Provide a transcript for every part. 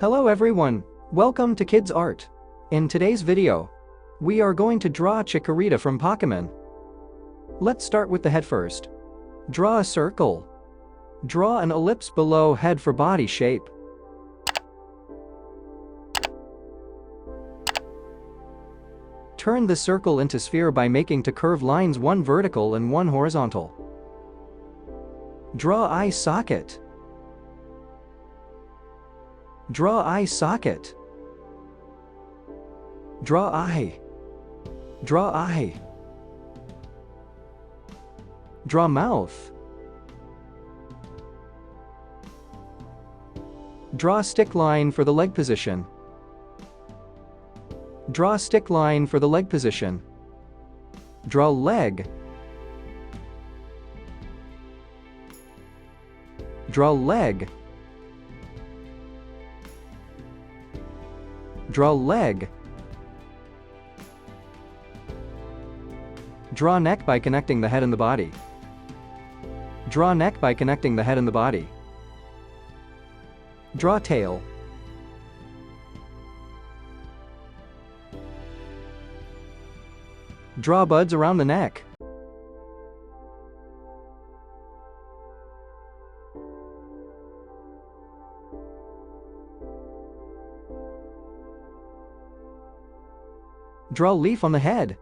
Hello everyone, welcome to Kidz Art. In today's video, we are going to draw Chikorita from Pokemon. Let's start with the head first. Draw a circle. Draw an ellipse below head for body shape. Turn the circle into sphere by making two curved lines, one vertical and one horizontal. Draw eye socket. Draw eye socket. Draw eye. Draw eye. Draw mouth. Draw stick line for the leg position. Draw stick line for the leg position. Draw leg. Draw leg. Draw leg. Draw neck by connecting the head and the body. Draw neck by connecting the head and the body. Draw tail. Draw buds around the neck. Draw leaf on the head.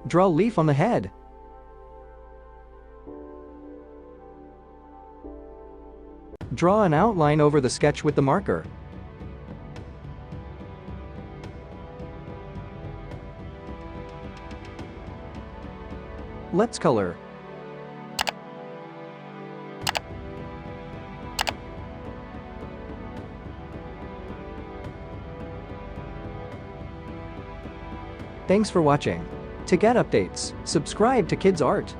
Draw leaf on the head. Draw an outline over the sketch with the marker. Let's color. Thanks for watching. To get updates, subscribe to Kidz Art.